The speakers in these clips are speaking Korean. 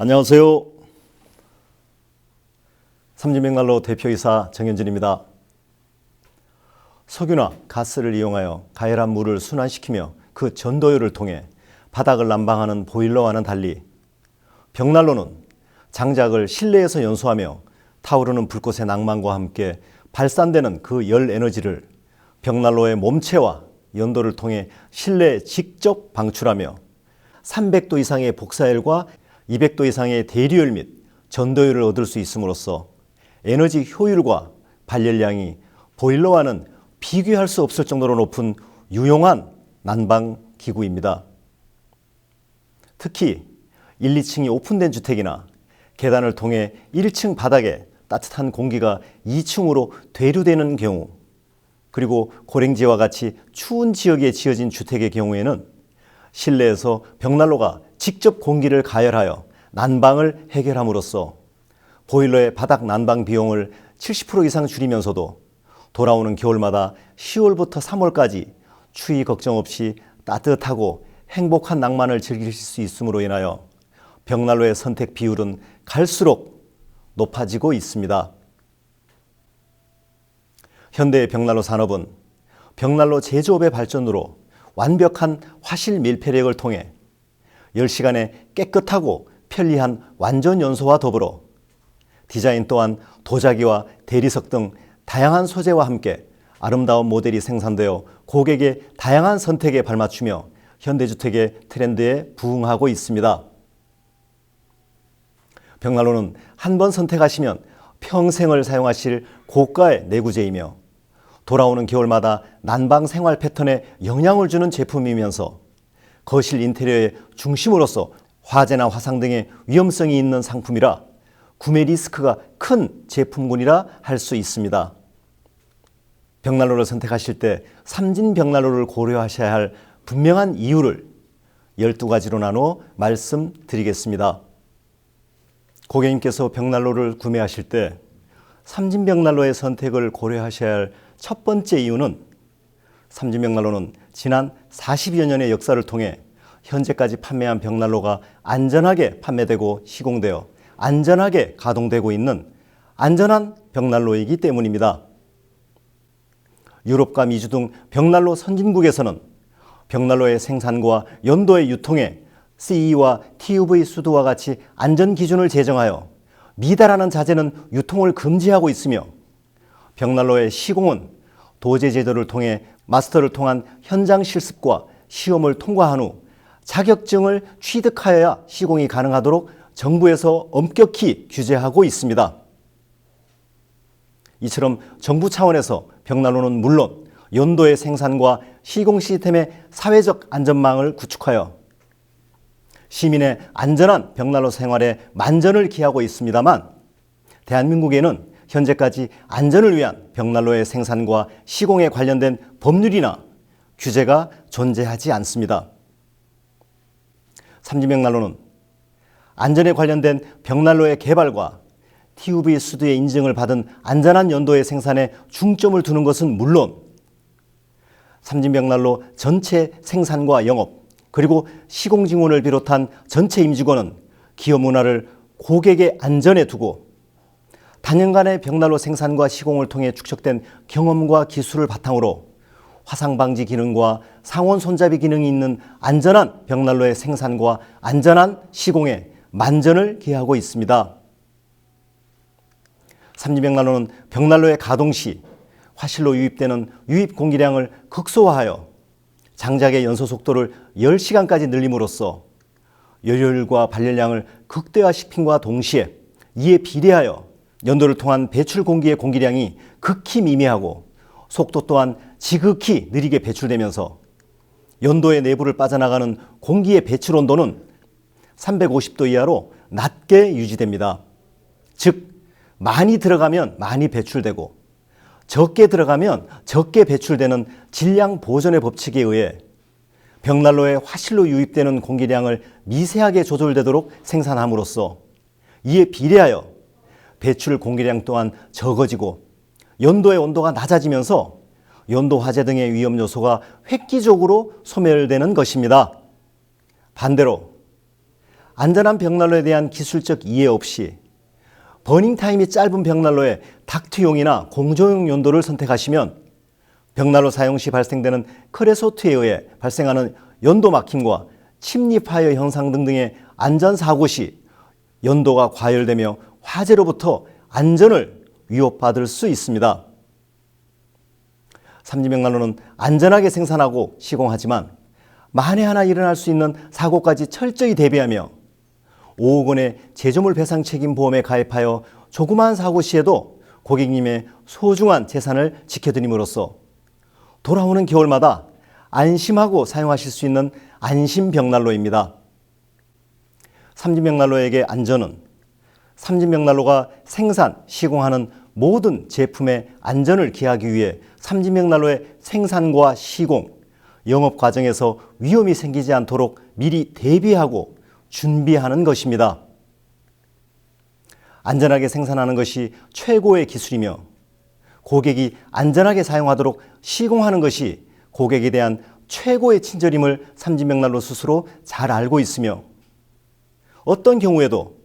안녕하세요. 삼진맥난로 대표이사 정현진입니다. 석유나 가스를 이용하여 가열한 물을 순환시키며 그 전도율을 통해 바닥을 난방하는 보일러와는 달리 벽난로는 장작을 실내에서 연소하며 타오르는 불꽃의 낭만과 함께 발산되는 그 열 에너지를 벽난로의 몸체와 연도를 통해 실내에 직접 방출하며 300도 이상의 복사열과 200도 이상의 대리열 및 전도율을 얻을 수 있음으로써 에너지 효율과 발열량이 보일러와는 비교할 수 없을 정도로 높은 유용한 난방 기구입니다. 특히 1, 2층이 오픈된 주택이나 계단을 통해 1층 바닥에 따뜻한 공기가 2층으로 대류되는 경우, 그리고 고랭지와 같이 추운 지역에 지어진 주택의 경우에는 실내에서 벽난로가 직접 공기를 가열하여 난방을 해결함으로써 보일러의 바닥 난방 비용을 70% 이상 줄이면서도 돌아오는 겨울마다 10월부터 3월까지 추위 걱정 없이 따뜻하고 행복한 낭만을 즐기실 수 있음으로 인하여 벽난로의 선택 비율은 갈수록 높아지고 있습니다. 현대의 벽난로 산업은 벽난로 제조업의 발전으로 완벽한 화실 밀폐력을 통해 10시간에 깨끗하고 편리한 완전 연소와 더불어 디자인 또한 도자기와 대리석 등 다양한 소재와 함께 아름다운 모델이 생산되어 고객의 다양한 선택에 발맞추며 현대주택의 트렌드에 부응하고 있습니다. 벽난로는 한 번 선택하시면 평생을 사용하실 고가의 내구재이며 돌아오는 겨울마다 난방 생활 패턴에 영향을 주는 제품이면서 거실 인테리어의 중심으로서 화재나 화상 등의 위험성이 있는 상품이라 구매 리스크가 큰 제품군이라 할 수 있습니다. 벽난로를 선택하실 때 삼진벽난로를 고려하셔야 할 분명한 이유를 12가지로 나눠 말씀드리겠습니다. 고객님께서 벽난로를 구매하실 때 삼진벽난로의 선택을 고려하셔야 할 첫 번째 이유는 삼진벽난로는 지난 40여 년의 역사를 통해 현재까지 판매한 벽난로가 안전하게 판매되고 시공되어 안전하게 가동되고 있는 안전한 벽난로이기 때문입니다. 유럽과 미주 등 벽난로 선진국에서는 벽난로의 생산과 연도의 유통에 CE와 TUV 수도와 같이 안전 기준을 제정하여 미달하는 자재는 유통을 금지하고 있으며 벽난로의 시공은 도제 제도를 통해 마스터를 통한 현장 실습과 시험을 통과한 후 자격증을 취득하여야 시공이 가능하도록 정부에서 엄격히 규제하고 있습니다. 이처럼 정부 차원에서 벽난로는 물론 연도의 생산과 시공 시스템의 사회적 안전망을 구축하여 시민의 안전한 벽난로 생활에 만전을 기하고 있습니다만 대한민국에는 현재까지 안전을 위한 벽난로의 생산과 시공에 관련된 법률이나 규제가 존재하지 않습니다. 삼진벽난로는 안전에 관련된 벽난로의 개발과 TUV 수도의 인증을 받은 안전한 연도의 생산에 중점을 두는 것은 물론 삼진벽난로 전체 생산과 영업 그리고 시공 증원을 비롯한 전체 임직원은 기업 문화를 고객의 안전에 두고 단연간의 벽난로 생산과 시공을 통해 축적된 경험과 기술을 바탕으로 화상 방지 기능과 상온 손잡이 기능이 있는 안전한 벽난로의 생산과 안전한 시공에 만전을 기하고 있습니다. 삼진벽난로는 벽난로의 가동 시 화실로 유입되는 유입 공기량을 극소화하여 장작의 연소 속도를 10시간까지 늘림으로써 열효율과 발열량을 극대화시킴과 동시에 이에 비례하여 연도를 통한 배출 공기의 공기량이 극히 미미하고 속도 또한 지극히 느리게 배출되면서 연도의 내부를 빠져나가는 공기의 배출 온도는 350도 이하로 낮게 유지됩니다. 즉 많이 들어가면 많이 배출되고 적게 들어가면 적게 배출되는 질량 보존의 법칙에 의해 벽난로의 화실로 유입되는 공기량을 미세하게 조절되도록 생산함으로써 이에 비례하여 배출 공기량 또한 적어지고 연도의 온도가 낮아지면서 연도 화재 등의 위험 요소가 획기적으로 소멸되는 것입니다. 반대로 안전한 벽난로에 대한 기술적 이해 없이 버닝타임이 짧은 벽난로에 닥트용이나 공조용 연도를 선택하시면 벽난로 사용 시 발생되는 크레소트에 의해 발생하는 연도 막힘과 침리 파이어 형상 등등의 안전사고 시 연도가 과열되며 화재로부터 안전을 위협받을 수 있습니다. 삼진벽난로는 안전하게 생산하고 시공하지만 만에 하나 일어날 수 있는 사고까지 철저히 대비하며 5억 원의 제조물 배상 책임 보험에 가입하여 조그마한 사고 시에도 고객님의 소중한 재산을 지켜드림으로써 돌아오는 겨울마다 안심하고 사용하실 수 있는 안심벽난로입니다. 삼진벽난로에게 안전은 삼진벽난로가 생산, 시공하는 모든 제품의 안전을 기하기 위해 삼진벽난로의 생산과 시공, 영업 과정에서 위험이 생기지 않도록 미리 대비하고 준비하는 것입니다. 안전하게 생산하는 것이 최고의 기술이며 고객이 안전하게 사용하도록 시공하는 것이 고객에 대한 최고의 친절임을 삼진벽난로 스스로 잘 알고 있으며 어떤 경우에도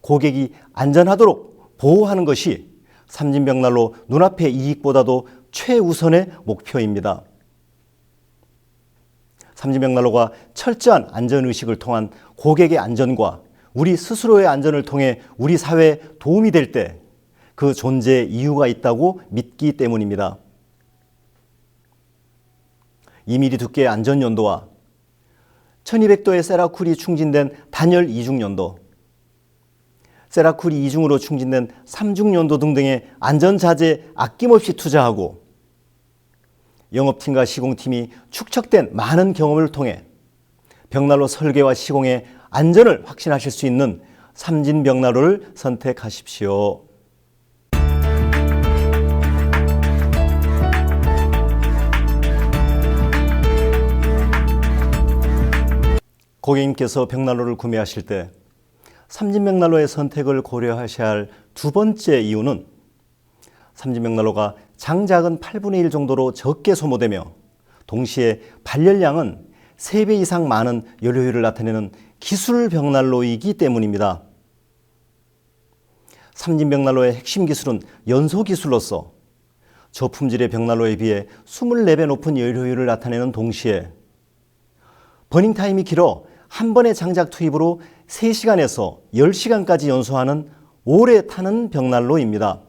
고객이 안전하도록 보호하는 것이 삼진벽난로 눈앞의 이익보다도 최우선의 목표입니다. 삼진벽난로가 철저한 안전의식을 통한 고객의 안전과 우리 스스로의 안전을 통해 우리 사회에 도움이 될 때 그 존재의 이유가 있다고 믿기 때문입니다. 2mm 두께의 안전연도와 1200도의 세라쿨이 충진된 단열 이중연도, 세라쿨이 이중으로 충진된 삼중연도 등등의 안전자재에 아낌없이 투자하고 영업팀과 시공팀이 축적된 많은 경험을 통해 벽난로 설계와 시공의 안전을 확신하실 수 있는 삼진벽난로를 선택하십시오. 고객님께서 벽난로를 구매하실 때 삼진벽난로의 선택을 고려하셔야 할 두 번째 이유는 삼진벽난로가 장작은 8분의 1 정도로 적게 소모되며 동시에 발열량은 3배 이상 많은 연료율을 나타내는 기술 벽난로이기 때문입니다. 삼진벽난로의 핵심 기술은 연소 기술로서 저품질의 벽난로에 비해 24배 높은 연료율을 나타내는 동시에 버닝타임이 길어 한 번의 장작 투입으로 3시간에서 10시간까지 연소하는 오래 타는 벽난로입니다.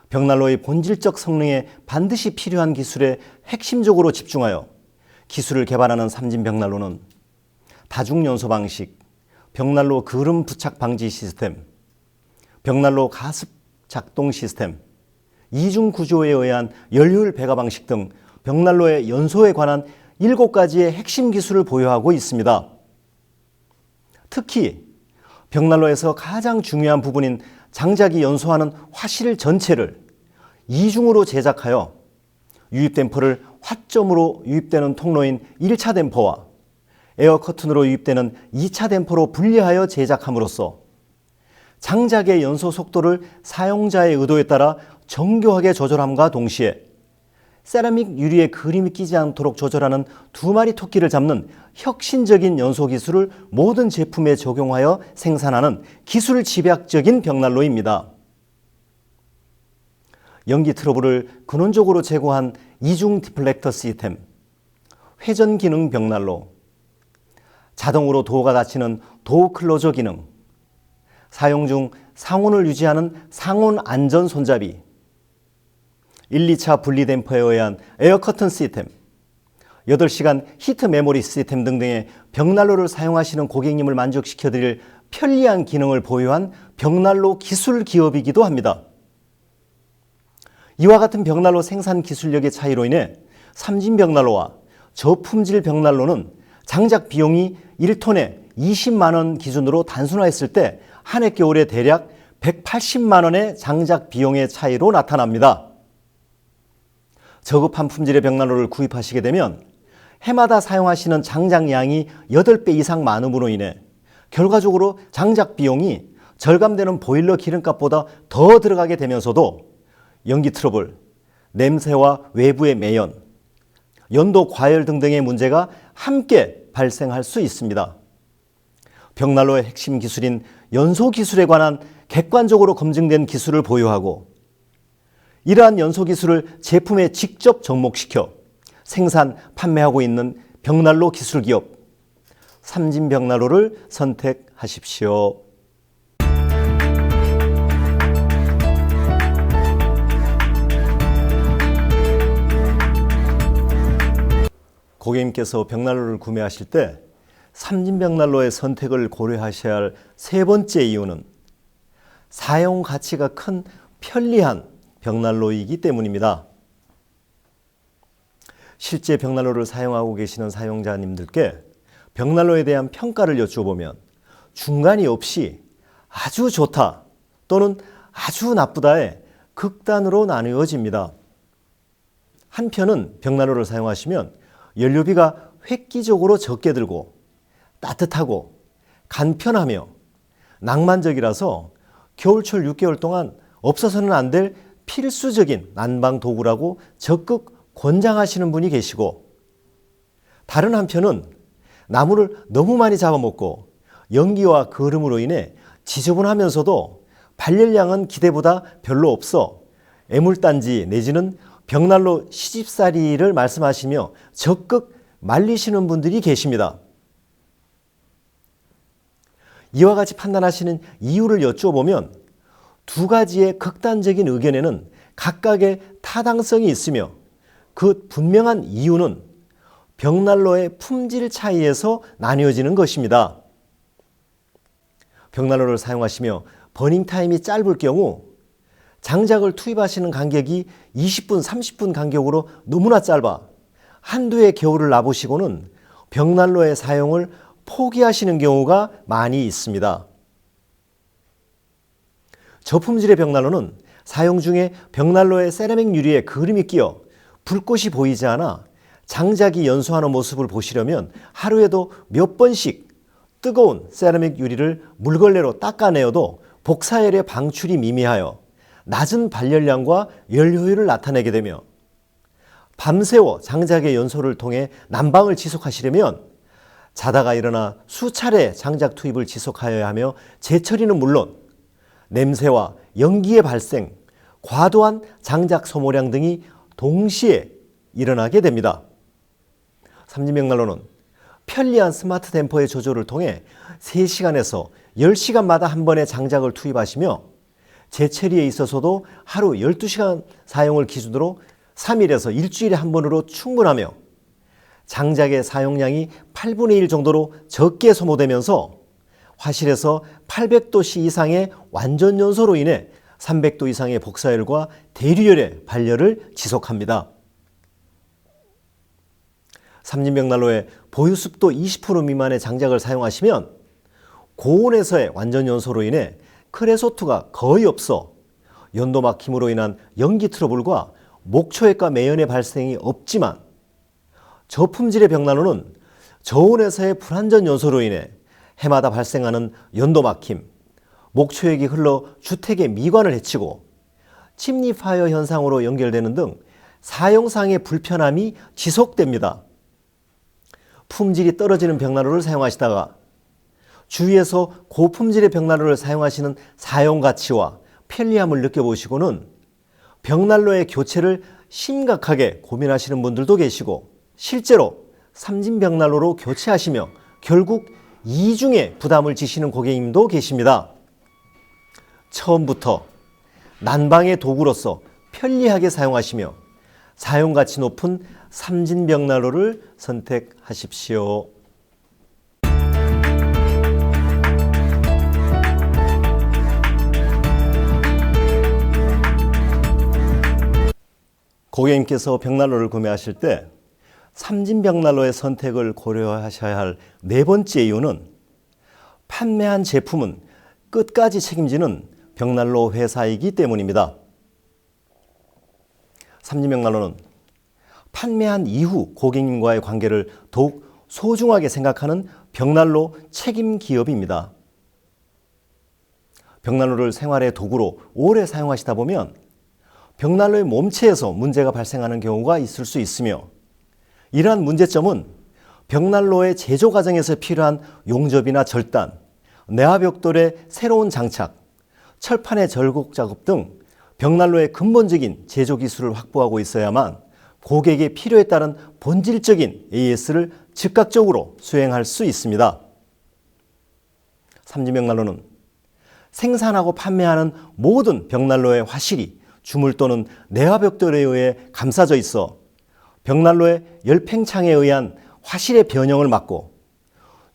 벽난로의 본질적 성능에 반드시 필요한 기술에 핵심적으로 집중하여 기술을 개발하는 삼진벽난로는 다중연소 방식, 벽난로 그름 부착 방지 시스템, 벽난로 가습 작동 시스템, 이중 구조에 의한 연료율 배가 방식 등 벽난로의 연소에 관한 7가지의 핵심 기술을 보유하고 있습니다. 특히 벽난로에서 가장 중요한 부분인 장작이 연소하는 화실 전체를 이중으로 제작하여 유입 댐퍼를 화점으로 유입되는 통로인 1차 댐퍼와 에어 커튼으로 유입되는 2차 댐퍼로 분리하여 제작함으로써 장작의 연소 속도를 사용자의 의도에 따라 정교하게 조절함과 동시에 세라믹 유리에 그림이 끼지 않도록 조절하는 2마리 토끼를 잡는 혁신적인 연소 기술을 모든 제품에 적용하여 생산하는 기술 집약적인 벽난로입니다. 연기 트러블을 근원적으로 제거한 이중 디플렉터 시스템, 회전 기능 벽난로, 자동으로 도어가 닫히는 도어 클로저 기능, 사용 중 상온을 유지하는 상온 안전 손잡이, 1, 2차 분리 댐퍼에 의한 에어 커튼 시스템, 8시간 히트 메모리 시스템 등등의 벽난로를 사용하시는 고객님을 만족시켜드릴 편리한 기능을 보유한 벽난로 기술 기업이기도 합니다. 이와 같은 벽난로 생산 기술력의 차이로 인해 삼진벽난로와 저품질 벽난로는 장작 비용이 1톤에 20만 원 기준으로 단순화했을 때 한 해 겨울에 대략 180만 원의 장작 비용의 차이로 나타납니다. 저급한 품질의 벽난로를 구입하시게 되면 해마다 사용하시는 장작량이 8배 이상 많음으로 인해 결과적으로 장작 비용이 절감되는 보일러 기름값보다 더 들어가게 되면서도 연기 트러블, 냄새와 외부의 매연, 연도 과열 등등의 문제가 함께 발생할 수 있습니다. 벽난로의 핵심 기술인 연소 기술에 관한 객관적으로 검증된 기술을 보유하고 이러한 연소 기술을 제품에 직접 접목시켜 생산, 판매하고 있는 벽난로 기술 기업 삼진벽난로를 선택하십시오. 고객님께서 벽난로를 구매하실 때 삼진벽난로의 선택을 고려하셔야 할 세 번째 이유는 사용 가치가 큰 편리한 벽난로이기 때문입니다. 실제 벽난로를 사용하고 계시는 사용자님들께 벽난로에 대한 평가를 여쭈어보면 중간이 없이 아주 좋다 또는 아주 나쁘다의 극단으로 나누어집니다. 한편은 벽난로를 사용하시면 연료비가 획기적으로 적게 들고 따뜻하고 간편하며 낭만적이라서 겨울철 6개월 동안 없어서는 안 될 필수적인 난방 도구라고 적극 권장하시는 분이 계시고, 다른 한편은 나무를 너무 많이 잡아먹고 연기와 거름으로 인해 지저분하면서도 발열량은 기대보다 별로 없어 애물단지 내지는 벽난로 시집살이를 말씀하시며 적극 말리시는 분들이 계십니다. 이와 같이 판단하시는 이유를 여쭈어보면 두 가지의 극단적인 의견에는 각각의 타당성이 있으며 그 분명한 이유는 벽난로의 품질 차이에서 나뉘어지는 것입니다. 벽난로를 사용하시며 버닝타임이 짧을 경우 장작을 투입하시는 간격이 20분, 30분 간격으로 너무나 짧아 한두 해 겨울을 나보시고는 벽난로의 사용을 포기하시는 경우가 많이 있습니다. 저품질의 벽난로는 사용 중에 벽난로에 세라믹 유리에 그름이 끼어 불꽃이 보이지 않아 장작이 연소하는 모습을 보시려면 하루에도 몇 번씩 뜨거운 세라믹 유리를 물걸레로 닦아내어도 복사열의 방출이 미미하여 낮은 발열량과 열효율을 나타내게 되며, 밤새워 장작의 연소를 통해 난방을 지속하시려면 자다가 일어나 수차례 장작 투입을 지속하여야 하며 재처리는 물론 냄새와 연기의 발생, 과도한 장작 소모량 등이 동시에 일어나게 됩니다. 삼진벽난로는 편리한 스마트 댐퍼의 조절을 통해 3시간에서 10시간마다 한 번의 장작을 투입하시며 재처리에 있어서도 하루 12시간 사용을 기준으로 3일에서 일주일에 한 번으로 충분하며 장작의 사용량이 8분의 1 정도로 적게 소모되면서 화실에서 800도씨 이상의 완전 연소로 인해 300도 이상의 복사열과 대류열의 발열을 지속합니다. 삼진벽난로에 보유습도 20% 미만의 장작을 사용하시면 고온에서의 완전 연소로 인해 크레소트가 거의 없어 연도 막힘으로 인한 연기 트러블과 목초액과 매연의 발생이 없지만, 저품질의 벽난로는 저온에서의 불완전 연소로 인해 해마다 발생하는 연도 막힘, 목초액이 흘러 주택의 미관을 해치고 침리 파이어 현상으로 연결되는 등 사용상의 불편함이 지속됩니다. 품질이 떨어지는 벽난로를 사용하시다가 주위에서 고품질의 벽난로를 사용하시는 사용가치와 편리함을 느껴보시고는 벽난로의 교체를 심각하게 고민하시는 분들도 계시고, 실제로 삼진벽난로로 교체하시며 결국 이중의 부담을 지시는 고객님도 계십니다. 처음부터 난방의 도구로서 편리하게 사용하시며 사용가치 높은 삼진벽난로를 선택하십시오. 고객님께서 벽난로를 구매하실 때 삼진벽난로의 선택을 고려하셔야 할 네 번째 이유는 판매한 제품은 끝까지 책임지는 벽난로 회사이기 때문입니다. 삼진벽난로는 판매한 이후 고객님과의 관계를 더욱 소중하게 생각하는 벽난로 책임 기업입니다. 벽난로를 생활의 도구로 오래 사용하시다 보면 벽난로의 몸체에서 문제가 발생하는 경우가 있을 수 있으며, 이러한 문제점은 벽난로의 제조 과정에서 필요한 용접이나 절단, 내화벽돌의 새로운 장착, 철판의 절곡 작업 등 벽난로의 근본적인 제조 기술을 확보하고 있어야만 고객의 필요에 따른 본질적인 AS를 즉각적으로 수행할 수 있습니다. 삼진벽난로는 생산하고 판매하는 모든 벽난로의 화실이 주물 또는 내화벽돌에 의해 감싸져 있어 벽난로의 열팽창에 의한 화실의 변형을 막고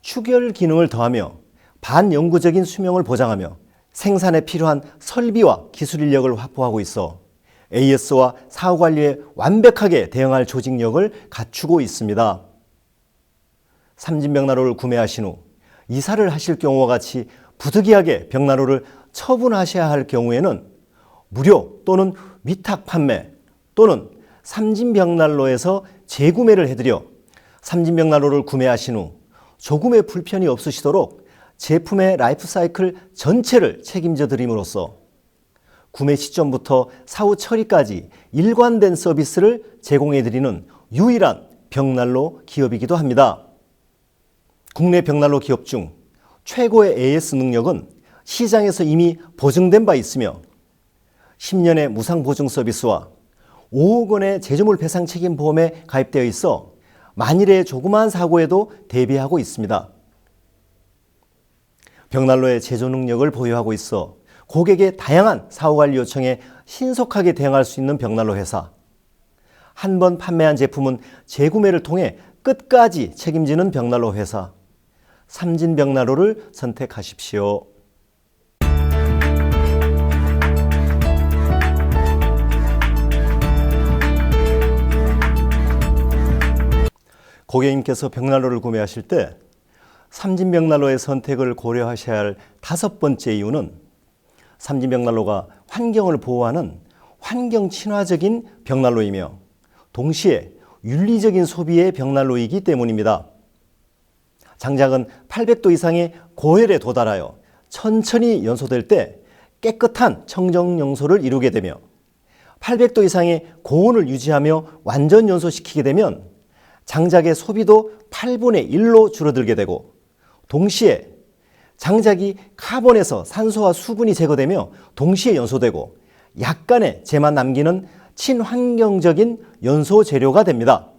축열 기능을 더하며 반영구적인 수명을 보장하며 생산에 필요한 설비와 기술 인력을 확보하고 있어 AS와 사후관리에 완벽하게 대응할 조직력을 갖추고 있습니다. 삼진벽난로를 구매하신 후 이사를 하실 경우와 같이 부득이하게 벽난로를 처분하셔야 할 경우에는 무료 또는 위탁 판매 또는 삼진벽난로에서 재구매를 해드려 삼진벽난로를 구매하신 후 조금의 불편이 없으시도록 제품의 라이프 사이클 전체를 책임져 드림으로써 구매 시점부터 사후 처리까지 일관된 서비스를 제공해 드리는 유일한 벽난로 기업이기도 합니다. 국내 벽난로 기업 중 최고의 AS 능력은 시장에서 이미 보증된 바 있으며 10년의 무상 보증 서비스와 5억 원의 제조물 배상 책임 보험에 가입되어 있어 만일의 조그마한 사고에도 대비하고 있습니다. 벽난로의 제조 능력을 보유하고 있어 고객의 다양한 사후관리 요청에 신속하게 대응할 수 있는 벽난로 회사. 한 번 판매한 제품은 재구매를 통해 끝까지 책임지는 벽난로 회사. 삼진벽난로를 선택하십시오. 고객님께서 벽난로를 구매하실 때 삼진벽난로의 선택을 고려하셔야 할 5번째 이유는 삼진벽난로가 환경을 보호하는 환경 친화적인 벽난로이며 동시에 윤리적인 소비의 벽난로이기 때문입니다. 장작은 800도 이상의 고열에 도달하여 천천히 연소될 때 깨끗한 청정 용소를 이루게 되며 800도 이상의 고온을 유지하며 완전 연소시키게 되면 장작의 소비도 8분의 1로 줄어들게 되고 동시에 장작이 카본에서 산소와 수분이 제거되며 동시에 연소되고 약간의 재만 남기는 친환경적인 연소 재료가 됩니다.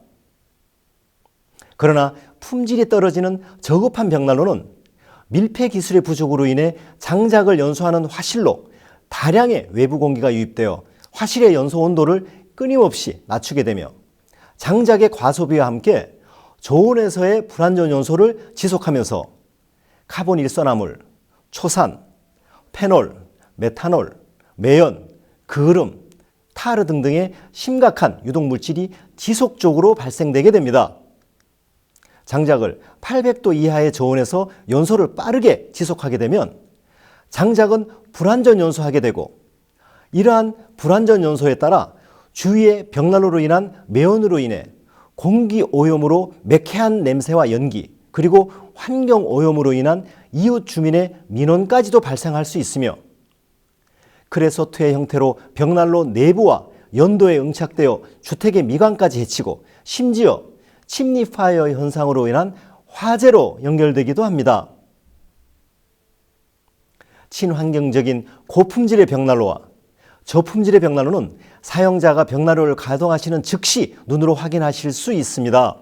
그러나 품질이 떨어지는 저급한 벽난로는 밀폐 기술의 부족으로 인해 장작을 연소하는 화실로 다량의 외부 공기가 유입되어 화실의 연소 온도를 끊임없이 낮추게 되며 장작의 과소비와 함께 저온에서의 불완전 연소를 지속하면서 카본 일선화물, 초산, 페놀, 메탄올, 매연, 그름, 타르 등등의 심각한 유독물질이 지속적으로 발생되게 됩니다. 장작을 800도 이하의 저온에서 연소를 빠르게 지속하게 되면 장작은 불완전 연소하게 되고 이러한 불완전 연소에 따라 주위의 벽난로로 인한 매연으로 인해 공기 오염으로 매캐한 냄새와 연기 그리고 환경 오염으로 인한 이웃 주민의 민원까지도 발생할 수 있으며 크레소트의 형태로 벽난로 내부와 연도에 응착되어 주택의 미관까지 해치고 심지어 침니 파이어 현상으로 인한 화재로 연결되기도 합니다. 친환경적인 고품질의 벽난로와 저품질의 벽난로는 사용자가 벽난로를 가동하시는 즉시 눈으로 확인하실 수 있습니다.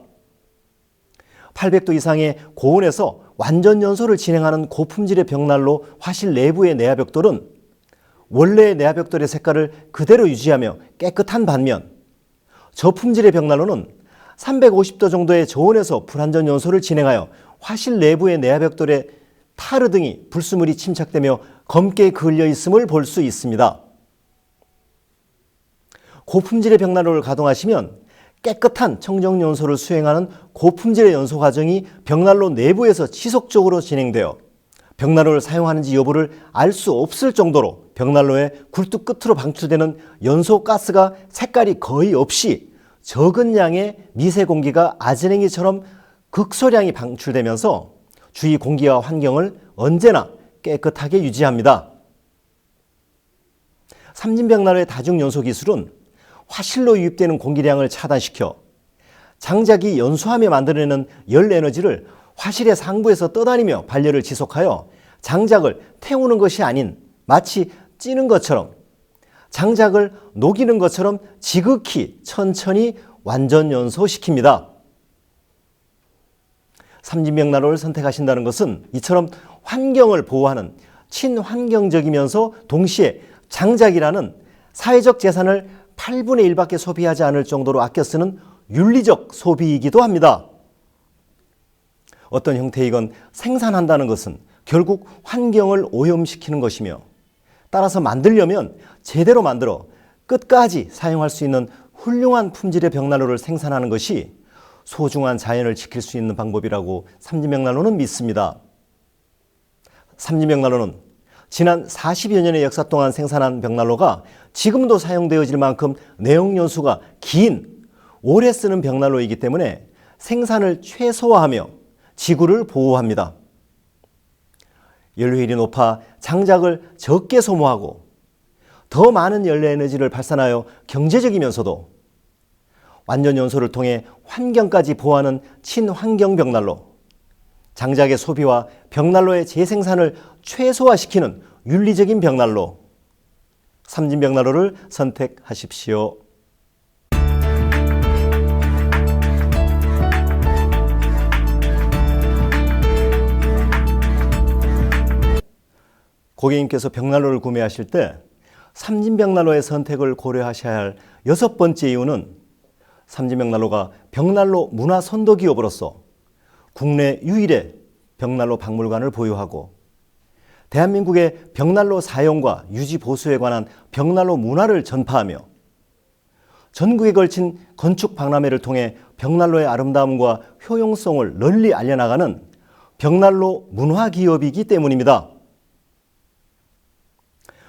800도 이상의 고온에서 완전 연소를 진행하는 고품질의 벽난로 화실 내부의 내화벽돌은 원래의 내화벽돌의 색깔을 그대로 유지하며 깨끗한 반면 저품질의 벽난로는 350도 정도의 저온에서 불완전 연소를 진행하여 화실 내부의 내화벽돌에 타르 등이 불순물이 침착되며 검게 그을려 있음을 볼 수 있습니다. 고품질의 벽난로를 가동하시면 깨끗한 청정 연소를 수행하는 고품질의 연소 과정이 벽난로 내부에서 지속적으로 진행되어 벽난로를 사용하는지 여부를 알 수 없을 정도로 벽난로의 굴뚝 끝으로 방출되는 연소 가스가 색깔이 거의 없이 적은 양의 미세 공기가 아지랭이처럼 극소량이 방출되면서 주위 공기와 환경을 언제나 깨끗하게 유지합니다. 삼진벽난로의 다중연소 기술은 화실로 유입되는 공기량을 차단시켜 장작이 연소하며 만들어내는 열 에너지를 화실의 상부에서 떠다니며 발열을 지속하여 장작을 태우는 것이 아닌 마치 찌는 것처럼, 장작을 녹이는 것처럼 지극히 천천히 완전 연소시킵니다. 삼진병난로를 선택하신다는 것은 이처럼 환경을 보호하는 친환경적이면서 동시에 장작이라는 사회적 재산을 8분의 1밖에 소비하지 않을 정도로 아껴 쓰는 윤리적 소비이기도 합니다. 어떤 형태이건 생산한다는 것은 결국 환경을 오염시키는 것이며, 따라서 만들려면 제대로 만들어 끝까지 사용할 수 있는 훌륭한 품질의 벽난로를 생산하는 것이 소중한 자연을 지킬 수 있는 방법이라고 삼진병난로는 믿습니다. 삼진병난로는 지난 40여 년의 역사 동안 생산한 벽난로가 지금도 사용되어질 만큼 내용 연수가 긴, 오래 쓰는 벽난로이기 때문에 생산을 최소화하며 지구를 보호합니다. 연료율이 높아 장작을 적게 소모하고 더 많은 연료 에너지를 발산하여 경제적이면서도 완전 연소를 통해 환경까지 보호하는 친환경 벽난로, 장작의 소비와 벽난로의 재생산을 최소화시키는 윤리적인 벽난로, 삼진벽난로를 선택하십시오. 고객님께서 벽난로를 구매하실 때 삼진벽난로의 선택을 고려하셔야 할 6번째 이유는 삼진벽난로가 벽난로 문화 선도 기업으로서 국내 유일의 벽난로 박물관을 보유하고 대한민국의 벽난로 사용과 유지 보수에 관한 벽난로 문화를 전파하며 전국에 걸친 건축 박람회를 통해 벽난로의 아름다움과 효용성을 널리 알려나가는 벽난로 문화 기업이기 때문입니다.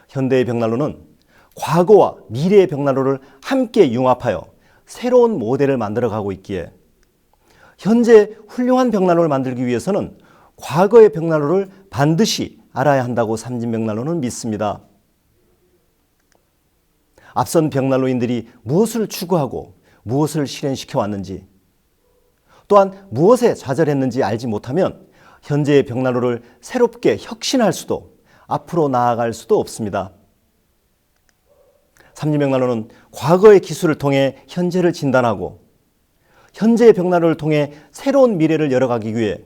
현대의 벽난로는 과거와 미래의 벽난로를 함께 융합하여 새로운 모델을 만들어가고 있기에 현재 훌륭한 벽난로를 만들기 위해서는 과거의 벽난로를 반드시 알아야 한다고 삼진벽난로는 믿습니다. 앞선 벽난로인들이 무엇을 추구하고 무엇을 실현시켜 왔는지, 또한 무엇에 좌절했는지 알지 못하면 현재의 벽난로를 새롭게 혁신할 수도 앞으로 나아갈 수도 없습니다. 삼진벽난로는 과거의 기술을 통해 현재를 진단하고 현재의 벽난로를 통해 새로운 미래를 열어가기 위해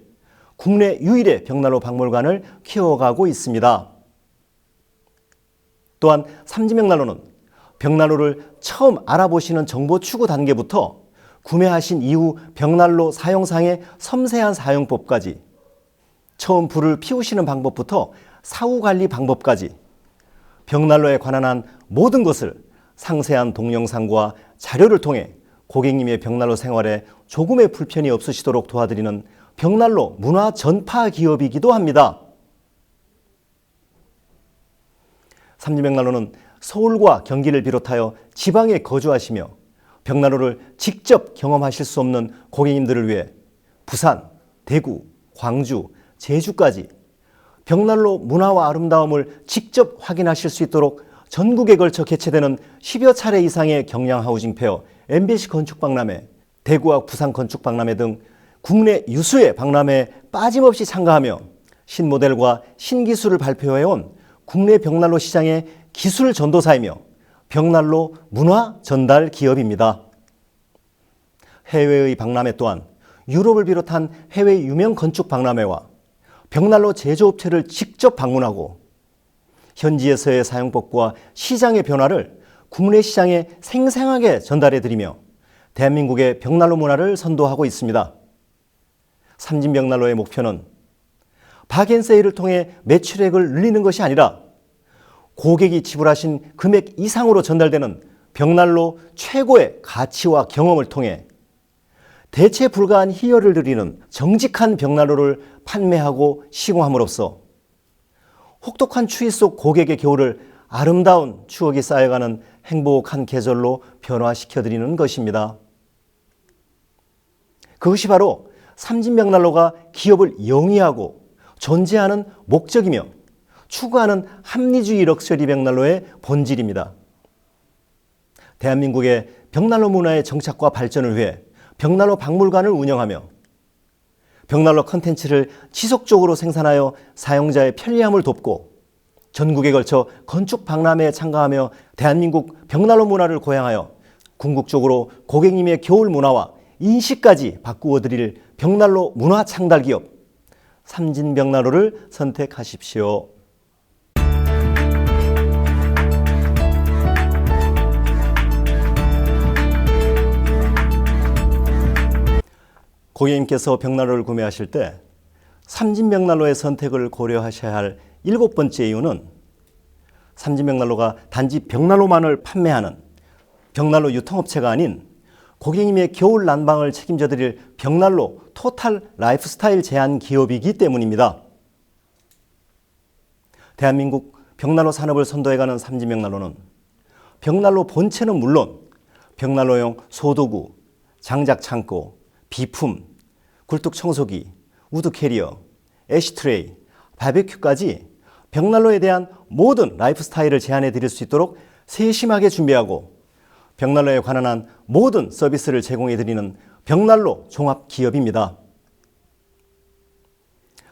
국내 유일의 벽난로 박물관을 키워가고 있습니다. 또한 삼진벽난로는 벽난로를 처음 알아보시는 정보 추구 단계부터 구매하신 이후 벽난로 사용상의 섬세한 사용법까지, 처음 불을 피우시는 방법부터 사후 관리 방법까지 벽난로에 관한 한 모든 것을 상세한 동영상과 자료를 통해 고객님의 벽난로 생활에 조금의 불편이 없으시도록 도와드리는 벽난로 문화 전파 기업이기도 합니다. 삼진벽난로는 서울과 경기를 비롯하여 지방에 거주하시며 벽난로를 직접 경험하실 수 없는 고객님들을 위해 부산, 대구, 광주, 제주까지 벽난로 문화와 아름다움을 직접 확인하실 수 있도록 전국에 걸쳐 개최되는 10여 차례 이상의 경량 하우징 페어, MBC 건축박람회, 대구와 부산 건축박람회 등 국내 유수의 박람회에 빠짐없이 참가하며 신모델과 신기술을 발표해온 국내 벽난로 시장의 기술 전도사이며 벽난로 문화 전달 기업입니다. 해외의 박람회 또한 유럽을 비롯한 해외 유명 건축 박람회와 벽난로 제조업체를 직접 방문하고 현지에서의 사용법과 시장의 변화를 국내 시장에 생생하게 전달해드리며 대한민국의 벽난로 문화를 선도하고 있습니다. 삼진벽난로의 목표는 박앤세일을 통해 매출액을 늘리는 것이 아니라 고객이 지불하신 금액 이상으로 전달되는 벽난로 최고의 가치와 경험을 통해 대체 불가한 희열을 누리는 정직한 벽난로를 판매하고 시공함으로써 혹독한 추위 속 고객의 겨울을 아름다운 추억이 쌓여가는 행복한 계절로 변화시켜드리는 것입니다. 그것이 바로 삼진벽난로가 기업을 영위하고 존재하는 목적이며 추구하는 합리주의 럭셔리 벽난로의 본질입니다. 대한민국의 벽난로 문화의 정착과 발전을 위해 벽난로 박물관을 운영하며 벽난로 컨텐츠를 지속적으로 생산하여 사용자의 편리함을 돕고 전국에 걸쳐 건축 박람회에 참가하며 대한민국 벽난로 문화를 고양하여 궁극적으로 고객님의 겨울 문화와 인식까지 바꾸어 드릴 벽난로 문화 창달 기업 삼진벽난로를 선택하십시오. 고객님께서 벽난로를 구매하실 때 삼진벽난로의 선택을 고려하셔야 할 7번째 이유는 삼진벽난로가 단지 벽난로만을 판매하는 벽난로 유통업체가 아닌 고객님의 겨울 난방을 책임져 드릴 벽난로 토탈 라이프스타일 제한 기업이기 때문입니다. 대한민국 벽난로 산업을 선도해가는 삼진벽난로는 벽난로 본체는 물론 벽난로용 소도구, 장작 창고, 비품, 굴뚝 청소기, 우드 캐리어, 애쉬트레이, 바베큐까지 벽난로에 대한 모든 라이프 스타일을 제안해 드릴 수 있도록 세심하게 준비하고 벽난로에 관한 한 모든 서비스를 제공해 드리는 벽난로 종합 기업입니다.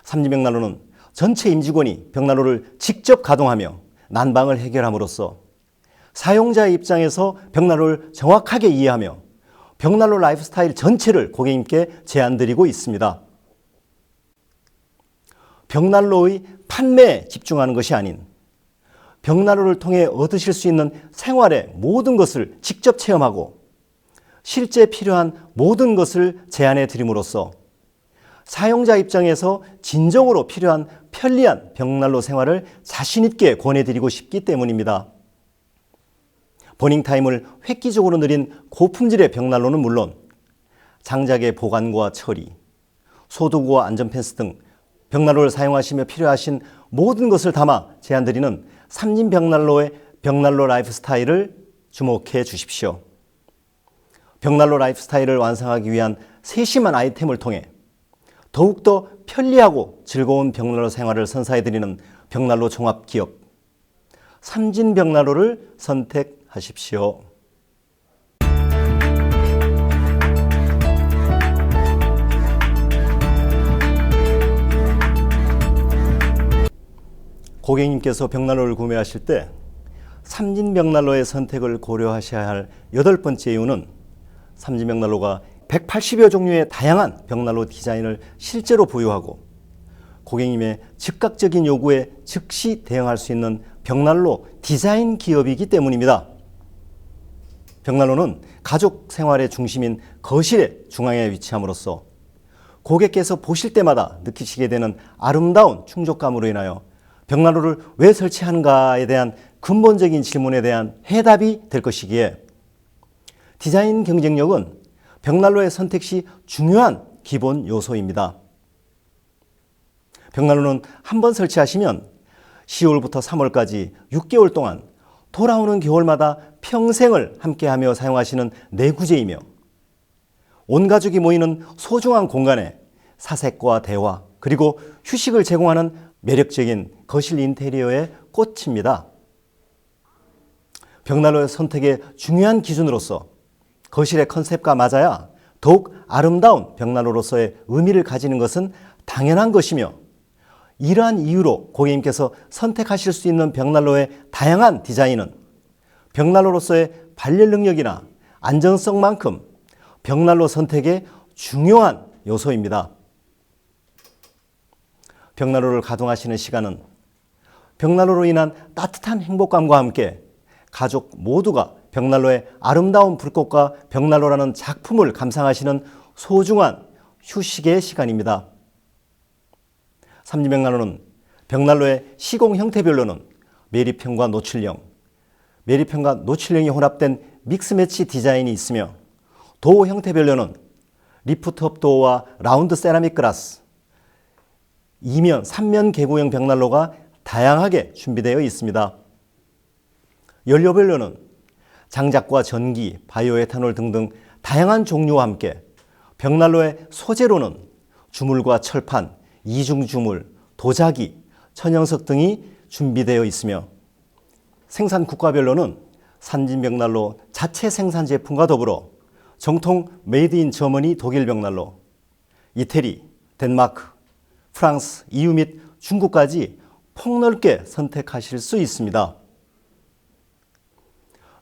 삼진벽난로는 전체 임직원이 벽난로를 직접 가동하며 난방을 해결함으로써 사용자의 입장에서 벽난로를 정확하게 이해하며 벽난로 라이프 스타일 전체를 고객님께 제안드리고 있습니다. 벽난로의 판매에 집중하는 것이 아닌 벽난로를 통해 얻으실 수 있는 생활의 모든 것을 직접 체험하고 실제 필요한 모든 것을 제안해 드림으로써 사용자 입장에서 진정으로 필요한 편리한 벽난로 생활을 자신 있게 권해드리고 싶기 때문입니다. 버닝타임을 획기적으로 느린 고품질의 벽난로는 물론 장작의 보관과 처리, 소도구와 안전펜스 등 벽난로를 사용하시며 필요하신 모든 것을 담아 제안드리는 삼진벽난로의 벽난로 라이프 스타일을 주목해 주십시오. 벽난로 라이프 스타일을 완성하기 위한 세심한 아이템을 통해 더욱더 편리하고 즐거운 벽난로 생활을 선사해드리는 벽난로 종합기업 삼진벽난로를 선택하십시오. 고객님께서 벽난로를 구매하실 때 삼진벽난로의 선택을 고려하셔야 할 8번째 이유는 삼진벽난로가 180여 종류의 다양한 벽난로 디자인을 실제로 보유하고 고객님의 즉각적인 요구에 즉시 대응할 수 있는 벽난로 디자인 기업이기 때문입니다. 벽난로는 가족 생활의 중심인 거실의 중앙에 위치함으로써 고객께서 보실 때마다 느끼시게 되는 아름다운 충족감으로 인하여 벽난로를 왜 설치하는가에 대한 근본적인 질문에 대한 해답이 될 것이기에 디자인 경쟁력은 벽난로의 선택 시 중요한 기본 요소입니다. 벽난로는 한번 설치하시면 10월부터 3월까지 6개월 동안 돌아오는 겨울마다 평생을 함께하며 사용하시는 내구재이며 온 가족이 모이는 소중한 공간에 사색과 대화 그리고 휴식을 제공하는 매력적인 거실 인테리어의 꽃입니다. 벽난로의 선택의 중요한 기준으로서 거실의 컨셉과 맞아야 더욱 아름다운 벽난로로서의 의미를 가지는 것은 당연한 것이며 이러한 이유로 고객님께서 선택하실 수 있는 벽난로의 다양한 디자인은 벽난로로서의 발열 능력이나 안전성만큼 벽난로 선택의 중요한 요소입니다. 벽난로를 가동하시는 시간은 벽난로로 인한 따뜻한 행복감과 함께 가족 모두가 벽난로의 아름다운 불꽃과 벽난로라는 작품을 감상하시는 소중한 휴식의 시간입니다. 삼진벽난로는 벽난로의 시공 형태별로는 매립형과 노출형, 매립형과 노출형이 혼합된 믹스매치 디자인이 있으며 도어 형태별로는 리프트업 도어와 라운드 세라믹 글라스, 2면, 3면 개구형 벽난로가 다양하게 준비되어 있습니다. 연료별로는 장작과 전기, 바이오에탄올 등등 다양한 종류와 함께 벽난로의 소재로는 주물과 철판, 이중 주물, 도자기, 천연석 등이 준비되어 있으며 생산 국가별로는 삼진벽난로 자체 생산 제품과 더불어 정통 메이드 인 저머니 독일 벽난로, 이태리, 덴마크, 프랑스, EU 및 중국까지 폭넓게 선택하실 수 있습니다.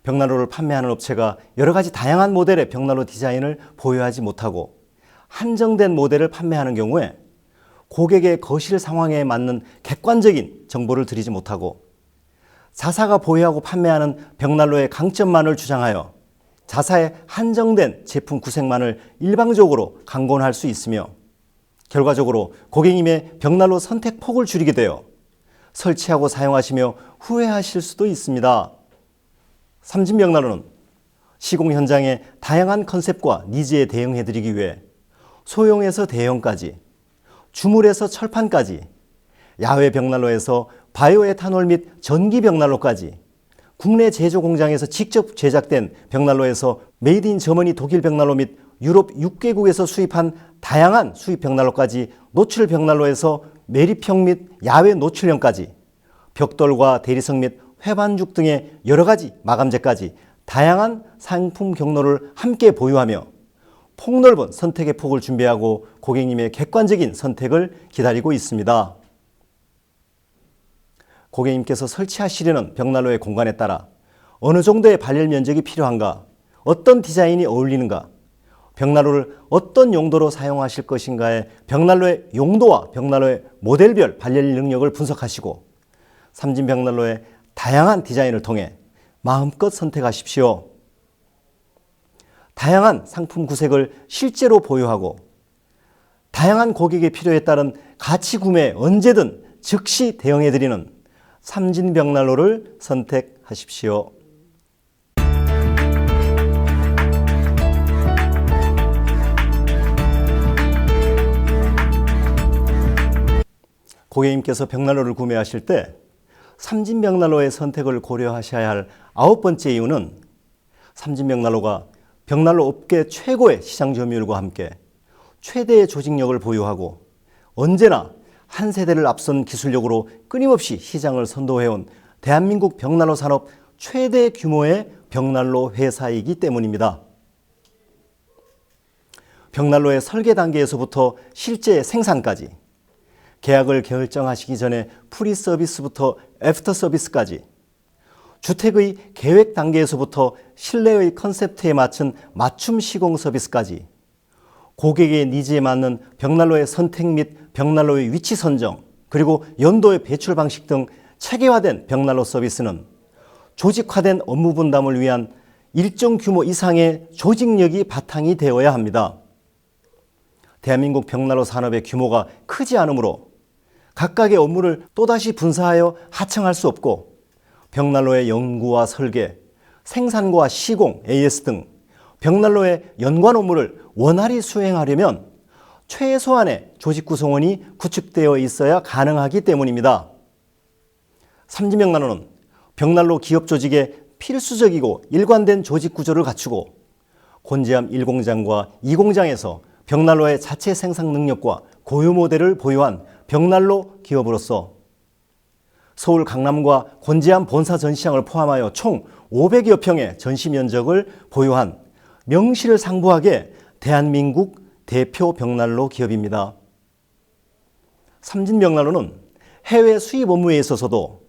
벽난로를 판매하는 업체가 여러 가지 다양한 모델의 벽난로 디자인을 보유하지 못하고 한정된 모델을 판매하는 경우에 고객의 거실 상황에 맞는 객관적인 정보를 드리지 못하고 자사가 보유하고 판매하는 벽난로의 강점만을 주장하여 자사의 한정된 제품 구색만을 일방적으로 강권할 수 있으며 결과적으로 고객님의 벽난로 선택 폭을 줄이게 되어 설치하고 사용하시며 후회하실 수도 있습니다. 삼진벽난로는 시공 현장의 다양한 컨셉과 니즈에 대응해드리기 위해 소형에서 대형까지, 주물에서 철판까지, 야외 벽난로에서 바이오에탄올 및 전기 벽난로까지, 국내 제조 공장에서 직접 제작된 벽난로에서 메이드 인 저머니 독일 벽난로 및 유럽 6개국에서 수입한 다양한 수입 벽난로까지, 노출 벽난로에서 매립형 및 야외 노출형까지, 벽돌과 대리석 및 회반죽 등의 여러 가지 마감재까지 다양한 상품 경로를 함께 보유하며 폭넓은 선택의 폭을 준비하고 고객님의 객관적인 선택을 기다리고 있습니다. 고객님께서 설치하시려는 벽난로의 공간에 따라 어느 정도의 발열 면적이 필요한가, 어떤 디자인이 어울리는가, 벽난로를 어떤 용도로 사용하실 것인가의 벽난로의 용도와 벽난로의 모델별 발열 능력을 분석하시고 삼진벽난로의 다양한 디자인을 통해 마음껏 선택하십시오. 다양한 상품 구색을 실제로 보유하고 다양한 고객의 필요에 따른 가치 구매에 언제든 즉시 대응해드리는 삼진벽난로를 선택하십시오. 고객님께서 벽난로를 구매하실 때 삼진벽난로의 선택을 고려하셔야 할 9번째 이유는 삼진벽난로가 벽난로 업계 최고의 시장 점유율과 함께 최대의 조직력을 보유하고 언제나 한 세대를 앞선 기술력으로 끊임없이 시장을 선도해온 대한민국 벽난로 산업 최대 규모의 벽난로 회사이기 때문입니다. 벽난로의 설계 단계에서부터 실제 생산까지, 계약을 결정하시기 전에 프리 서비스부터 애프터 서비스까지, 주택의 계획 단계에서부터 실내의 컨셉트에 맞춘 맞춤 시공 서비스까지, 고객의 니즈에 맞는 벽난로의 선택 및 벽난로의 위치 선정, 그리고 연도의 배출 방식 등 체계화된 벽난로 서비스는 조직화된 업무 분담을 위한 일정 규모 이상의 조직력이 바탕이 되어야 합니다. 대한민국 벽난로 산업의 규모가 크지 않으므로 각각의 업무를 또다시 분사하여 하청할 수 없고 벽난로의 연구와 설계, 생산과 시공, AS 등 벽난로의 연관 업무를 원활히 수행하려면 최소한의 조직 구성원이 구축되어 있어야 가능하기 때문입니다. 삼진벽난로는 벽난로 기업 조직의 필수적이고 일관된 조직 구조를 갖추고 곤지암 1공장과 2공장에서 벽난로의 자체 생산 능력과 고유 모델을 보유한 벽난로 기업으로서 서울 강남과 곤지암 본사 전시장을 포함하여 총 500여 평의 전시 면적을 보유한 명실상부하게 대한민국 대표 벽난로 기업입니다. 삼진벽난로는 해외 수입 업무에 있어서도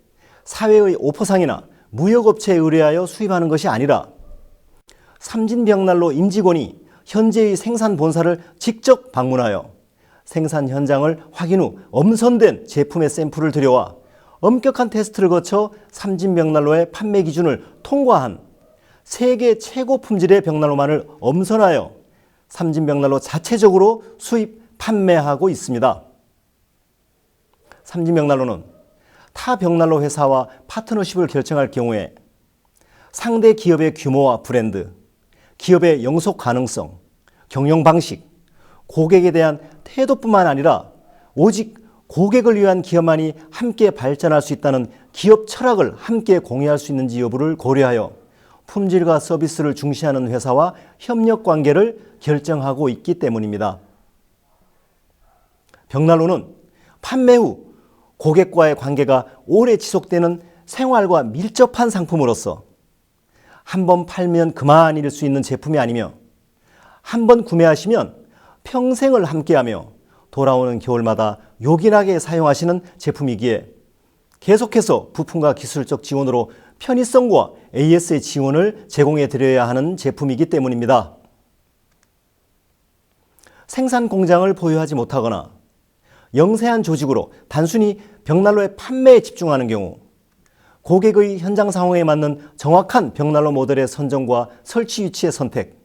사회의 오퍼상이나 무역업체에 의뢰하여 수입하는 것이 아니라 삼진벽난로 임직원이 현재의 생산 본사를 직접 방문하여 생산 현장을 확인 후 엄선된 제품의 샘플을 들여와 엄격한 테스트를 거쳐 삼진벽난로의 판매 기준을 통과한 세계 최고 품질의 벽난로만을 엄선하여 삼진벽난로 자체적으로 수입, 판매하고 있습니다. 삼진벽난로는 타 벽난로 회사와 파트너십을 결정할 경우에 상대 기업의 규모와 브랜드, 기업의 영속 가능성, 경영 방식, 고객에 대한 태도뿐만 아니라 오직 고객을 위한 기업만이 함께 발전할 수 있다는 기업 철학을 함께 공유할 수 있는지 여부를 고려하여 품질과 서비스를 중시하는 회사와 협력 관계를 결정하고 있기 때문입니다. 벽난로는 판매 후 고객과의 관계가 오래 지속되는 생활과 밀접한 상품으로서 한 번 팔면 그만일 수 있는 제품이 아니며 한 번 구매하시면 평생을 함께하며 돌아오는 겨울마다 요긴하게 사용하시는 제품이기에 계속해서 부품과 기술적 지원으로 편의성과 AS의 지원을 제공해 드려야 하는 제품이기 때문입니다. 생산 공장을 보유하지 못하거나 영세한 조직으로 단순히 벽난로의 판매에 집중하는 경우 고객의 현장 상황에 맞는 정확한 벽난로 모델의 선정과 설치 위치의 선택,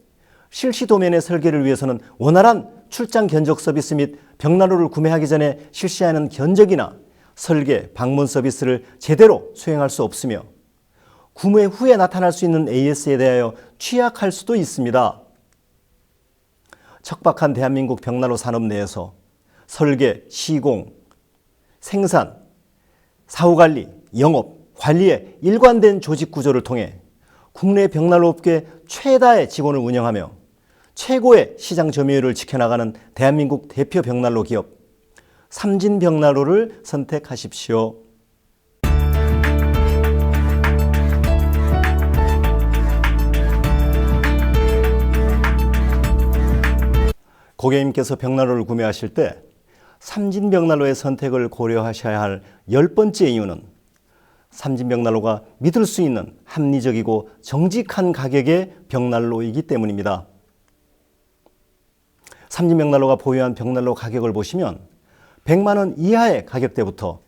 실시 도면의 설계를 위해서는 원활한 출장 견적 서비스 및 벽난로를 구매하기 전에 실시하는 견적이나 설계, 방문 서비스를 제대로 수행할 수 없으며 구매 후에 나타날 수 있는 AS에 대하여 취약할 수도 있습니다. 척박한 대한민국 벽난로 산업 내에서 설계, 시공, 생산, 사후관리, 영업, 관리의 일관된 조직 구조를 통해 국내 벽난로 업계 최다의 직원을 운영하며 최고의 시장 점유율을 지켜나가는 대한민국 대표 벽난로 기업 삼진벽난로를 선택하십시오. 고객님께서 벽난로를 구매하실 때 삼진벽난로의 선택을 고려하셔야 할 10번째 이유는 삼진벽난로가 믿을 수 있는 합리적이고 정직한 가격의 벽난로이기 때문입니다. 삼진벽난로가 보유한 벽난로 가격을 보시면 100만 원 이하의 가격대부터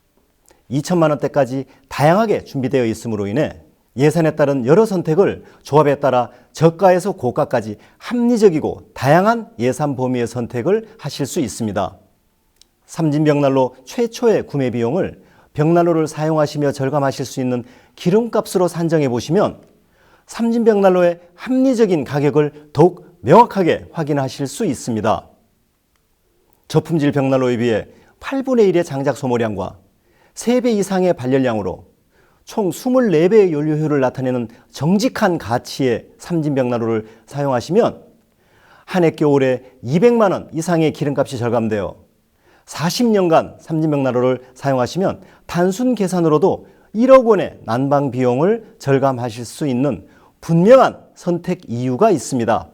2천만 원대까지 다양하게 준비되어 있으므로 인해 예산에 따른 여러 선택을 조합에 따라 저가에서 고가까지 합리적이고 다양한 예산 범위의 선택을 하실 수 있습니다. 삼진벽난로 최초의 구매 비용을 벽난로를 사용하시며 절감하실 수 있는 기름값으로 산정해 보시면 삼진벽난로의 합리적인 가격을 더욱 명확하게 확인하실 수 있습니다. 저품질 벽난로에 비해 8분의 1의 장작 소모량과 3배 이상의 발열량으로 총 24배의 연료효율을 나타내는 정직한 가치의 삼진벽난로를 사용하시면 한 해 겨울에 200만 원 이상의 기름값이 절감되어 40년간 삼진벽난로를 사용하시면 단순 계산으로도 1억 원의 난방 비용을 절감하실 수 있는 분명한 선택 이유가 있습니다.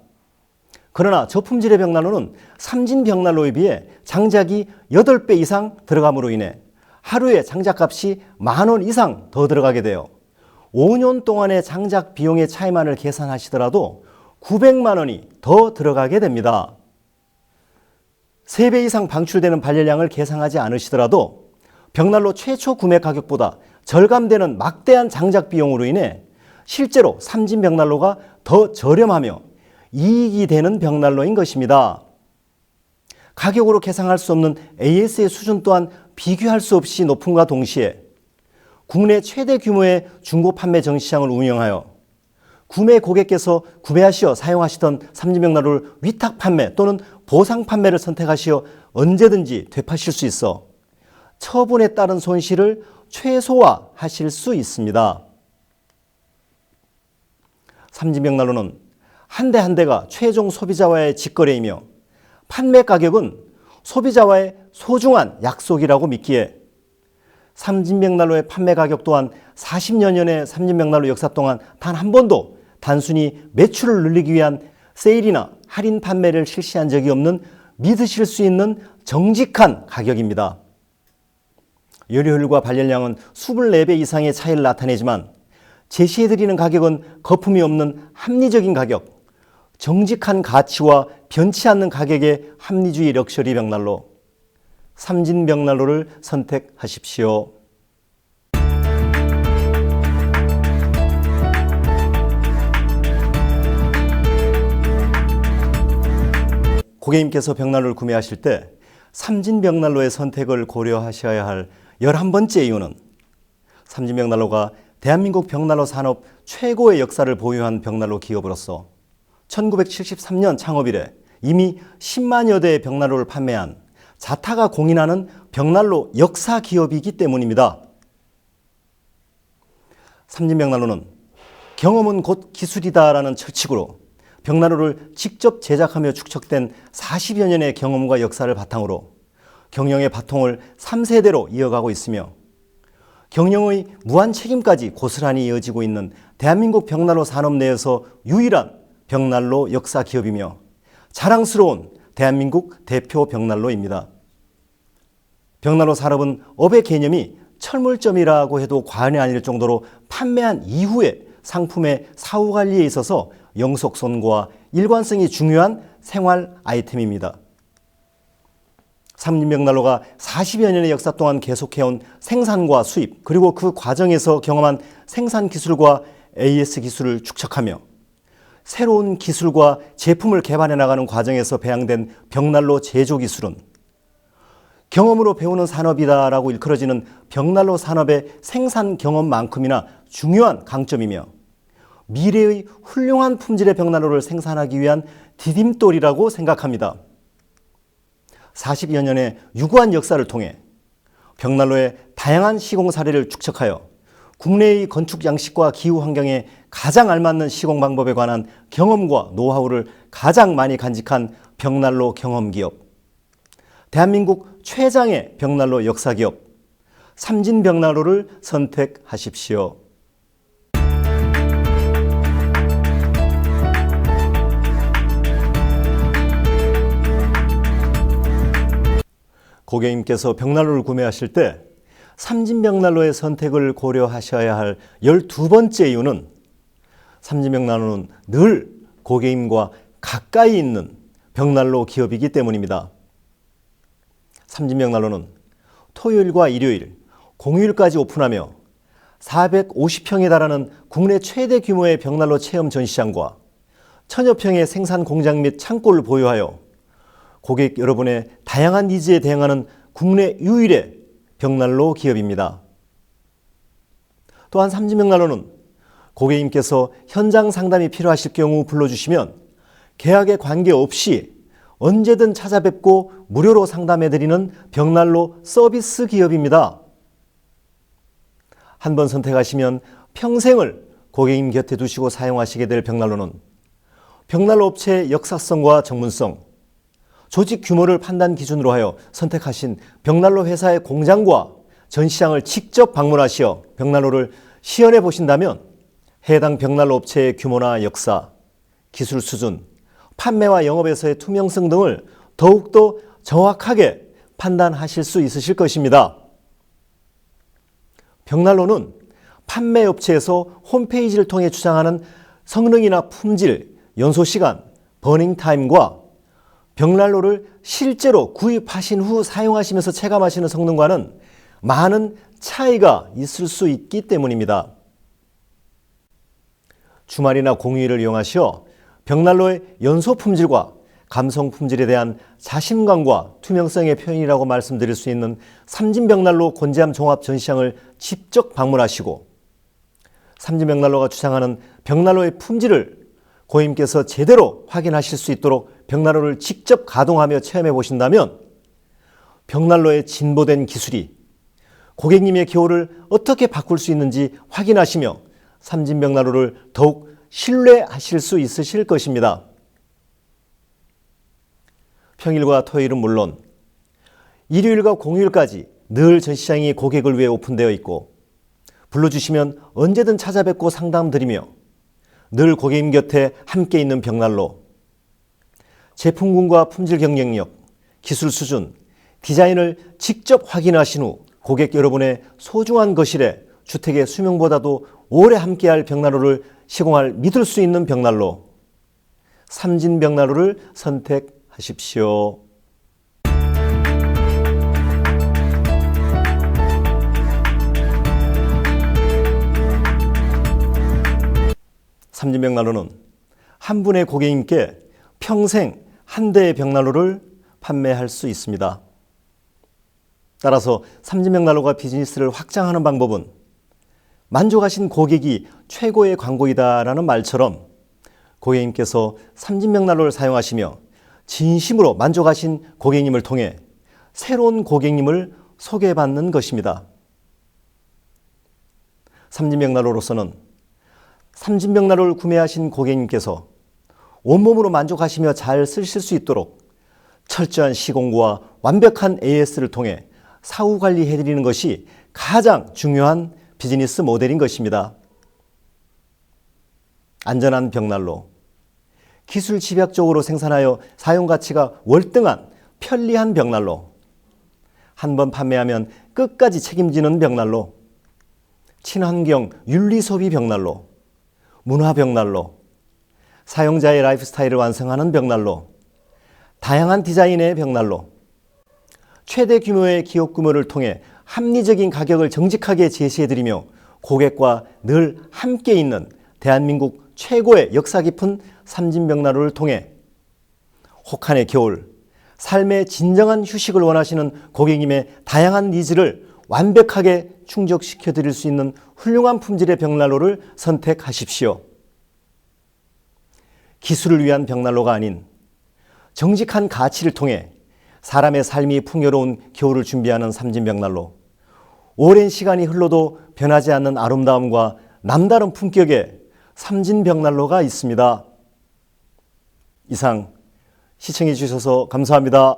그러나 저품질의 벽난로는 삼진벽난로에 비해 장작이 8배 이상 들어감으로 인해 하루에 장작값이 10,000원 이상 더 들어가게 되어 5년 동안의 장작 비용의 차이만을 계산하시더라도 900만 원이 더 들어가게 됩니다. 3배 이상 방출되는 발열량을 계산하지 않으시더라도 벽난로 최초 구매 가격보다 절감되는 막대한 장작 비용으로 인해 실제로 삼진벽난로가 더 저렴하며 이익이 되는 벽난로인 것입니다. 가격으로 계산할 수 없는 AS의 수준 또한 비교할 수 없이 높음과 동시에 국내 최대 규모의 중고 판매 전시장을 운영하여 구매 고객께서 구매하시어 사용하시던 삼진벽난로를 위탁 판매 또는 보상 판매를 선택하시어 언제든지 되파실 수 있어 처분에 따른 손실을 최소화하실 수 있습니다. 삼진벽난로는 한 대 한 대가 최종 소비자와의 직거래이며 판매 가격은 소비자와의 소중한 약속이라고 믿기에 삼진벽난로의 판매 가격 또한 40여 년의 삼진벽난로 역사 동안 단 한 번도 단순히 매출을 늘리기 위한 세일이나 할인 판매를 실시한 적이 없는 믿으실 수 있는 정직한 가격입니다. 연료율과 발열량은 24배 이상의 차이를 나타내지만 제시해드리는 가격은 거품이 없는 합리적인 가격, 정직한 가치와 변치 않는 가격의 합리주의 럭셔리 벽난로, 삼진벽난로를 선택하십시오. 고객님께서 벽난로를 구매하실 때 삼진벽난로의 선택을 고려하셔야 할 11번째 이유는 삼진벽난로가 대한민국 벽난로 산업 최고의 역사를 보유한 벽난로 기업으로서 1973년 창업 이래 이미 10만여 대의 벽난로를 판매한 자타가 공인하는 벽난로 역사 기업이기 때문입니다. 삼진벽난로는 경험은 곧 기술이다라는 철칙으로 벽난로를 직접 제작하며 축적된 40여 년의 경험과 역사를 바탕으로 경영의 바통을 3세대로 이어가고 있으며 경영의 무한 책임까지 고스란히 이어지고 있는 대한민국 벽난로 산업 내에서 유일한 벽난로 역사 기업이며 자랑스러운 대한민국 대표 벽난로입니다. 벽난로 산업은 업의 개념이 철물점이라고 해도 과언이 아닐 정도로 판매한 이후에 상품의 사후 관리에 있어서 영속선고와 일관성이 중요한 생활 아이템입니다. 삼진벽난로가 40여 년의 역사 동안 계속해온 생산과 수입, 그리고 그 과정에서 경험한 생산 기술과 AS 기술을 축적하며 새로운 기술과 제품을 개발해 나가는 과정에서 배양된 벽난로 제조 기술은 경험으로 배우는 산업이다라고 일컬어지는 벽난로 산업의 생산 경험만큼이나 중요한 강점이며 미래의 훌륭한 품질의 벽난로를 생산하기 위한 디딤돌이라고 생각합니다. 40여 년의 유구한 역사를 통해 벽난로의 다양한 시공 사례를 축적하여 국내의 건축 양식과 기후 환경에 가장 알맞는 시공 방법에 관한 경험과 노하우를 가장 많이 간직한 벽난로 경험기업, 대한민국 최장의 벽난로 역사기업 삼진벽난로를 선택하십시오. 고객님께서 벽난로를 구매하실 때 삼진벽난로의 선택을 고려하셔야 할 12번째 이유는 삼진벽난로는 늘 고객님과 가까이 있는 벽난로 기업이기 때문입니다. 삼진벽난로는 토요일과 일요일, 공휴일까지 오픈하며 450평에 달하는 국내 최대 규모의 벽난로 체험 전시장과 1000여 평의 생산 공장 및 창고를 보유하여 고객 여러분의 다양한 니즈에 대응하는 국내 유일의 벽난로 기업입니다. 또한 삼진벽난로는 고객님께서 현장 상담이 필요하실 경우 불러주시면 계약에 관계없이 언제든 찾아뵙고 무료로 상담해드리는 벽난로 서비스 기업입니다. 한번 선택하시면 평생을 고객님 곁에 두시고 사용하시게 될 벽난로는 벽난로 업체의 역사성과 전문성, 조직 규모를 판단 기준으로 하여 선택하신 벽난로 회사의 공장과 전시장을 직접 방문하시어 벽난로를 시연해 보신다면 해당 벽난로 업체의 규모나 역사, 기술 수준, 판매와 영업에서의 투명성 등을 더욱더 정확하게 판단하실 수 있으실 것입니다. 벽난로는 판매 업체에서 홈페이지를 통해 주장하는 성능이나 품질, 연소시간, 버닝타임과 벽난로를 실제로 구입하신 후 사용하시면서 체감하시는 성능과는 많은 차이가 있을 수 있기 때문입니다. 주말이나 공휴일을 이용하시어 벽난로의 연소 품질과 감성 품질에 대한 자신감과 투명성의 표현이라고 말씀드릴 수 있는 삼진벽난로 곤지암 종합 전시장을 직접 방문하시고 삼진벽난로가 주장하는 벽난로의 품질을 고객님께서 제대로 확인하실 수 있도록 벽난로를 직접 가동하며 체험해 보신다면 벽난로의 진보된 기술이 고객님의 기호를 어떻게 바꿀 수 있는지 확인하시며 삼진벽난로를 더욱 신뢰하실 수 있으실 것입니다. 평일과 토요일은 물론 일요일과 공휴일까지 늘 전시장이 고객을 위해 오픈되어 있고 불러주시면 언제든 찾아뵙고 상담드리며 늘 고객님 곁에 함께 있는 벽난로, 제품군과 품질 경쟁력, 기술 수준, 디자인을 직접 확인하신 후 고객 여러분의 소중한 거실에 주택의 수명보다도 오래 함께할 벽난로를 시공할 믿을 수 있는 벽난로, 삼진벽난로를 선택하십시오. 삼진벽난로는 한 분의 고객님께 평생 한 대의 벽난로를 판매할 수 있습니다. 따라서 삼진벽난로가 비즈니스를 확장하는 방법은 만족하신 고객이 최고의 광고이다라는 말처럼 고객님께서 삼진벽난로를 사용하시며 진심으로 만족하신 고객님을 통해 새로운 고객님을 소개받는 것입니다. 삼진벽난로로서는 삼진벽난로를 구매하신 고객님께서 온몸으로 만족하시며 잘 쓰실 수 있도록 철저한 시공과 완벽한 AS를 통해 사후 관리해드리는 것이 가장 중요한 비즈니스 모델인 것입니다. 안전한 벽난로, 기술 집약적으로 생산하여 사용 가치가 월등한 편리한 벽난로, 한 번 판매하면 끝까지 책임지는 벽난로, 친환경 윤리소비 벽난로, 문화 벽난로, 사용자의 라이프 스타일을 완성하는 벽난로, 다양한 디자인의 벽난로, 최대 규모의 기업 규모를 통해 합리적인 가격을 정직하게 제시해드리며 고객과 늘 함께 있는 대한민국 최고의 역사 깊은 삼진벽난로를 통해 혹한의 겨울, 삶의 진정한 휴식을 원하시는 고객님의 다양한 니즈를 완벽하게 충족시켜 드릴 수 있는 훌륭한 품질의 벽난로를 선택하십시오. 기술을 위한 벽난로가 아닌 정직한 가치를 통해 사람의 삶이 풍요로운 겨울을 준비하는 삼진벽난로. 오랜 시간이 흘러도 변하지 않는 아름다움과 남다른 품격의 삼진벽난로가 있습니다. 이상 시청해 주셔서 감사합니다.